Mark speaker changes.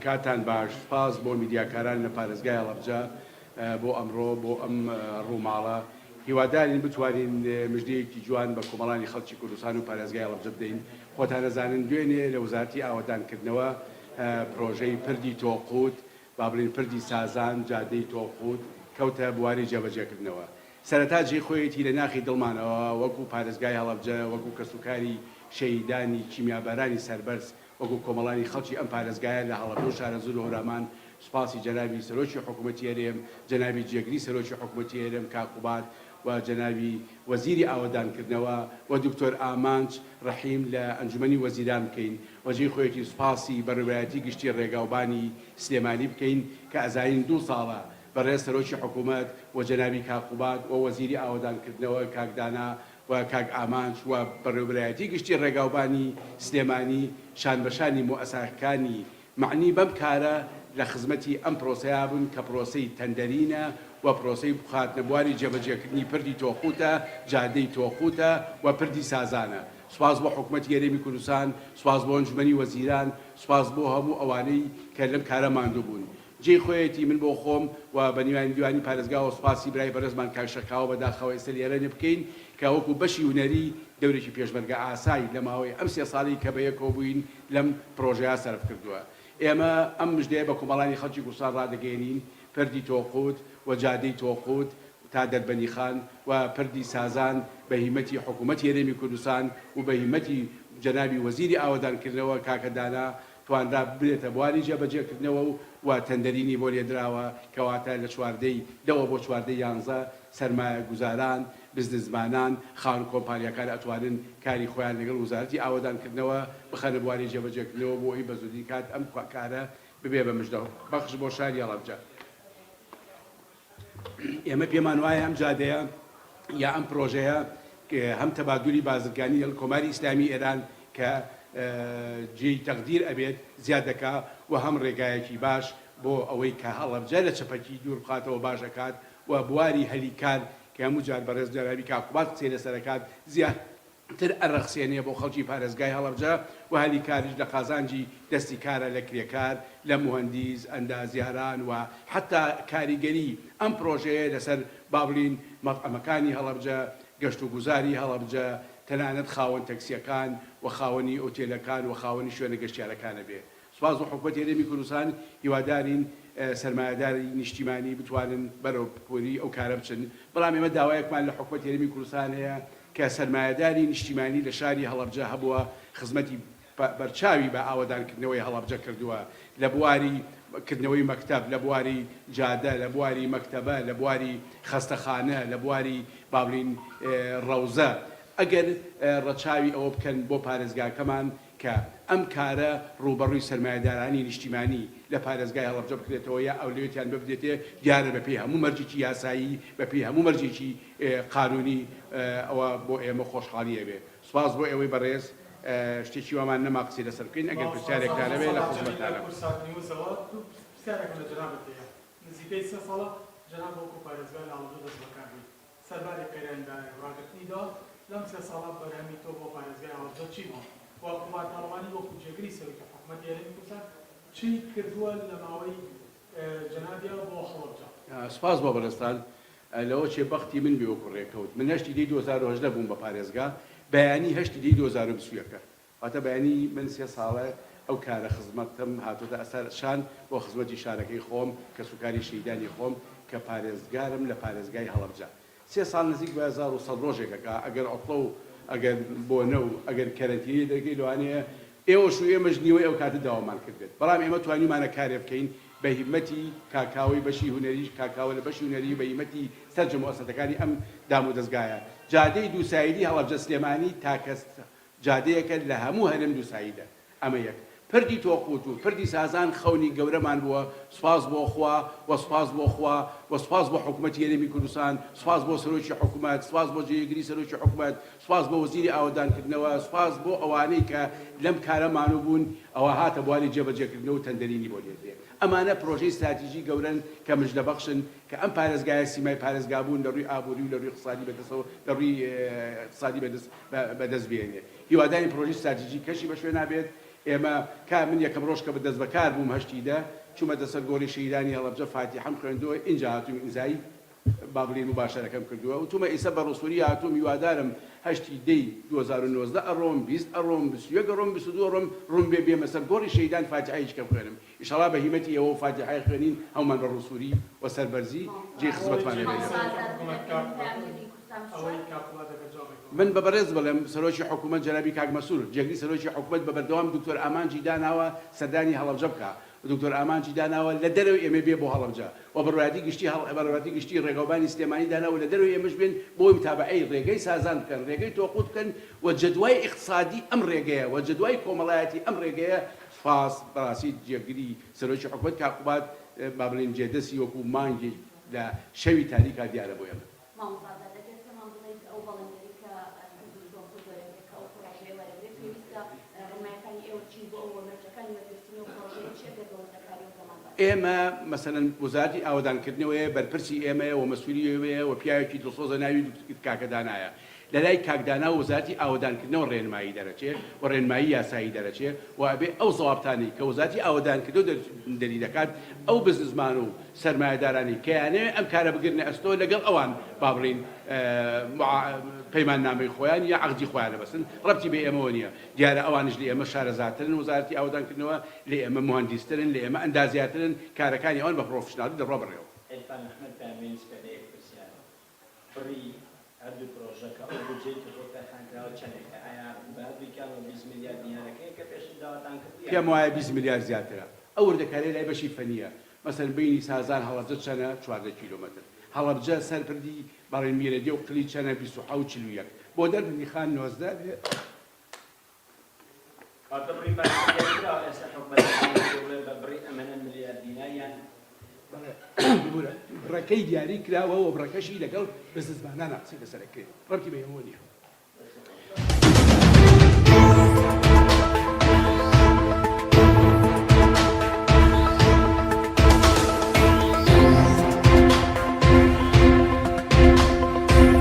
Speaker 1: کاتان باش سپاس بۆ میدیاکاران لە پارێزگای هەڵەبجە بۆ ئەمڕۆ بۆ ئەم ڕووماڵە هیوادارین بتوانین مژدەیەکی جوان بە کۆمەڵانی خەڵکی کوردستان و پارێزگای هەڵەبجە بدەین. خۆتان دەزانن دوێنێ لە وەزارەتی ئاوەدانکردنەوە پرۆژەی پردی تۆقوت با بڵین پردی سازان جادەی تۆقوت کەوتە بواری جێبەجێکردنەوە. سەرەتا جێی خۆیەتی لە ناخی دڵمانەوە وەکو پارێزگای هەڵەبجە وەکو کەسوکاری شەیدانی کیمیابارانی سەربەرز وەکو کۆمەڵانی خەڵکی ئەم پارێزگایە لە هەڵەبجە و شارەزور و هەورامان سوپاسی جەنابی سەرۆکی حکوومەتی هەرێم جەنابی جێگری سەرۆکی حکوومەتی هەرێم کاکوبات و جەنابی وەزیری ئاوەدانکردنەوە و دکتۆر ئامانج ڕەحیم لە ئەنجومەنی وەزیران بکەین وەجێی خۆیەتی سوپاسی بەڕێوەیەتی گشتی ڕێگاوبانی سلێمانی بکەین کە ئەزانین 2 ساڵە بەڕێز سەرۆکی حکوومەت و جەنابی کاکوبات و وەزیری ئاوەدانکردنەوە کاکدانا و کاک ئامانج و بەڕێوەبرایەتی گشتی ڕێگاوبانی سلێمانی شانبەشانی مؤسسەکانی معنی بەم کارە لە خزمەتی ئەم پرۆسەیە بوون کە پرۆسەی تەندەرینە و پرۆسەی خاتنەبواری جێبەجێکردنی پردی تۆقوتە جادەی تۆقوتە و پردی سازانە. سواز بۆ حکوومەتی هەرێمی کوردستان سواز بۆ ئەنجومەنی وەزیران سواز بۆ هەموو ئەوانەی کە لەم کارە ماندوو بوون. جێی خۆیەتی من بۆ خۆم و بە نیوانی دیوانی پارێزگا و سوپاسی برای بەڕێزمان کاکشەکاوە بەداخەوە ئێستا لێرە بکەین کە وەکو بەشی هونەری دەورێکی پێشمەرگە ئاسایی لە ماوەی ئەم 3 ساڵی کە بە یەکەوە بووین لەم پرۆژەیە سەرف کردووە. ئێمە ئەم مژدەیە بە کۆمەڵانی خەڵکی کوردستان ڕادەگەێنین پردی تۆقوت و جادەی تۆقوت تا دەربەنیخان و پردی سازان بە هیمەتی حکوومەتی هەرێمی کوردستان و بە هیمەتی جەنابی وەزیری ئاوەدانکردنەوە کاکەدانا توانرا بێتە بواری جێبەجێکردنەوە و تەندەرینی بۆ لێدراوە کەواتە لە چواردەی دەوە بۆ چواردەی 11 سەرمایە گوزاران بزنسمانان خاون کۆمپانیاکان ئەتوانن کاری خۆیان لەگەڵ وزارەتی ئاوەدانکردنەوە بخەنە بواری جێبەجێکردنەوە بۆ ئەوی بە زودی کات ئەم کارە ببێ بە مژدە بەخش بۆ شاری هەڵەبجە. ئێمە پێمان وایە ئەم جادەیە یا ئەم پرۆژەیە هەم تەبادولی بازرگانی لە کۆماری ئیسلامی ئێران کە جێی تەقدیر ئەبێت زیادەکە و هەم ڕێگایەکی باش بۆ ئەوەی کە هەڵەبجە لە چەپەکی دوور بخاتەوە باشەکات و بواری هەلیکار کە هەموو جار بەڕێز جەنابی کاکوبات قسەی لەسەرەکات زیاتر ئەرەخسێنێ بۆ خەڵکی پارێزگای هەڵەبجە و هەلیکاریش لە قازانجی دەستی کارە لە کرێکار لە مهندیز ئەندازیاران و حتا کاریگەری ئەم پرۆژەیە لەسەر بابلین مەطعەمەکانی هەڵەبجە گەشت و گوزاری هەڵەبجە تەنانەت خاوەن تەکسیەکان و خاوەنی ئۆتێلەکان و خاوەنی شوێنە گەشتیارەکانە بێ. سوپاس بۆ حکوومەتی هەرێمی کوردستان هیوادارین سەرمایەداری نیشتیمانی بتوانن بەرەو پۆری ئەو کارە بچن. بەڵام ئێمە داوایەکمان لە حکوومەتی هەرێمی کوردستان هەیە کە سەرمایەداری نیشتیمانی لە شاری هەڵەبجە هەبووە خزمەتی بەرچاوی بە ئاوەدانکردنەوەی هەڵەبجە کردووە لە بواری کردنەوەی مەکتەب لە بواری جادە لە بواری مەکتەبە لە بواری خەستەخانە لە بواری باڵین ڕەوزە. ئەگەر ڕەچاوی ئەوە بکەن بۆ پارێزگاکەمان کە ئەم کارە ڕوبەڕووی سەرمایەدارانی نیشتیمانی لە پارێزگای هەڵەبجە بکرێتەوە یا ئەولێتیان ببدێتێ دیارە بەپێی هەموو مەرجێکی یاسایی بەپێی هەموو مەرجێکی قانونی ئەوە بۆ ئێمە خۆشحاڵیە بێ. سوپاس بۆ ئێوەی بەڕێز شتێکی وامان نەما قسەی لەسەر بکەین ئەگەر پرسیارێکتانە بێ لە خزمەتتانە.
Speaker 2: نزیکەی 3 ساڵە جەناب وەکو پارێزگای لە هەڵەبجە دەست بەکار بووی سەرباری پەیوەندیدارە ڕاگررتنیدا لەم 3 ساڵە بەرهەمی تۆ بۆ پارێزگای هەڵەبجە چی بوو؟ وەکوڵات پاڵمانی وەکو جێگری سەرۆکی حکوومەتی هەرێمی کوردستان چی کردووە لە ماوەی جەنابیە بۆ هەڵەبجە؟
Speaker 1: سوپاس بۆ بەڕێستان لەوە چێ بەختی من بێ وەکو ڕێکەوت. من 8 دی 2018 بووم بە پارێزگا بەیانی 8 دی 2021 واتە بەیانی من 3 ساڵە ئەو کارە خزمەتم هاتوۆتە ئەسەرشان بۆ خزمەتی شارەکەی خۆم کە سوکاری شەیدانی خۆم کە پارێزگارم لە پارێزگای هەڵەبجە. 3 ساڵ نزیک بە 1100 ڕۆژێکەکە ئەگەر ئۆقڵە و ئەگەر بۆنە و ئەگەر کەرەنتیری دەرگەی لەوانەیە ئێوەش و ئێمەش نیوەی ئەو کاتە داوامان کردێت. بەڵام ئێمە توانیمانە کارێ بکەین بە هیمەتی کاکاوی بەشی هونەریش کاکاوە لە بەشی هونەری بە هیمەتی سەرجە مؤسسەتەکانی ئەم دام و دەستگایە. جادەی دووسایدی هەڵەبجە سلێمانی تاکە جادەیەکە لە هەموو هەرێم دووساییدە. ئەمە یەک. پردی تۆقوت و پردی سازان خەونی گەورەمان بووە. سوپاس بۆ خوا و سوپاس بۆ خوا و سوپاس بۆ حکوومەتی هەرێمی کوردستان سوپاس بۆ سەرۆکی حکوومەت سوپاس بۆ جێگیری سەرۆکی حکوومەت سوپاس بۆ وەزیری ئاوەدانکردنەوە سوپاس بۆ ئەوانەی کە لەم کارە مانوو بوون ئەوە هاتە بواری جێبەجێکردنەوە و تەندەرینی بۆ لێدێ. ئەمانە پرۆژەی استراتیژی گەورەن کە مژدەبەخشن کە ئەم پارێزگایە سیمای پارێزگابوون لە ڕووی ئابووری و لە ڕووی اقتصادی بەدەستەوە لە ڕووی اقتصادی بەدەست بێنێ. هیواداری پرۆژەی استراتیژی کەشی بە شوێ نابێت ئێمە کا من یەکەم ڕۆژ کە بەدەست بەکار بووم هەشتیدا چوومە دەسەر گۆڕی شەیدانی هەڵەبجە فاتیحەم خوێندووە اینجا هاتووم ئیمزایی با بڵێن مباشەرەکەم کردووە و تومە ئیسە بە ڕسووری هاتووم هیوادارم هەشتی دەی 2019 ئەڕۆم 20 ئەڕۆم 21 ئەڕۆم 22 ڕۆم ڕوم بێمە سەر گۆڕی شەیدان فاتیحەیەک کەم خوێنم ئیشەڵا بە هیمەتی ئێوە و فاتیحەی خوێنین هەومان بە ڕسووری و سەربەرزی جێ خزمەتوانە بێت من بە بەڕێز بڵێم سەرۆکی حکوومەت جەنابی کاک مەسوور جێگری سەرۆکی حکوومەت بە بەردەوام دکتۆر ئامانجی داناوە سەردانی هەڵەبجە بکە دکتۆر ئامانجی داناوە لە دەرەوەی ئێمە بێ بۆ هەڵەبجە و بەڕوادی گشتی ڕێگەوبانی سلێمانی داناوە لە دەرەوەی ئێمەش بێن بۆی متابعەی ڕێگەی سازان بکەن ڕێگەی تۆقوت بکەن و جەدوای اقتصادی ئەم ڕێگەیە و جەدوای کۆمەڵایەتی ئەم ڕێگەیە فاس بەڕاستی جێگری سەرۆکی حکوومەت کاکوبات با بڵێن جێدەسی وەکو مانگی لە شەوی تاریکا دیارە بۆ ئێمە ئێمە مەسەلەن وەزارەتی ئاوەدانکردنەوەیە بەرپرسی ئێمەیە و مەسئولیەوەیە و پیاوێکی دڵسۆزە ناوی کاکە دانایە لە لای کاکدانا و وەزارەتی ئاوەدانکردنەوە ڕێنمایی دەرەچێت و ڕێنمایی یاسایی دەرەچێت و ئەبێ ئەو زەوابتانی کە وەزارەتی ئاوەدانکردنەوە دەری دەکات ئەو بزنسمان و سەرمایەدارانی کەیانەوێ ئەم کارە بگرنە ئەستۆ لەگەڵ ئەوان با بڵێن پەیمان نامەی خۆیان یا عەقدی خۆیان لەبەسن ڕەبتی بە ئێمەوە نییە دیارە ئەوانش لە ئێمە شارەزاترن وەزارەتی ئاوەدانکردنەوە لە ئێمە مهندیسترن لە ئێمە ئەندازیاترن کارەکانی ئەوان بە پرۆفشنالی دەڕۆ بڕێەوە
Speaker 3: هەردوو پرۆژەکە ئەو بودجەی کە بۆ پەیخانکراوە چەندێکە ئایا بەردوویکەوە 20 میلیارد دیارەکەی کە پێشتر داواتان کردی
Speaker 1: پێم وایە 20 میلیارد زیاترە ئەو وردەکاری لای بەشی فەنیە مەسەن بینی سازان هەڵەبجە چەنە 14 کیلۆمەتر هەڵەبجە سەرپردی بەڕێن میرەدی و قلی چەنە 27 41 بۆ دەربنی خان 19 بێ ڕێکەی دیاری کراوە و بڕەکەشی لەگەڵ بزنسمانان قسەی لەسەرەکرێت ڕەبتی بە ئێمە نییە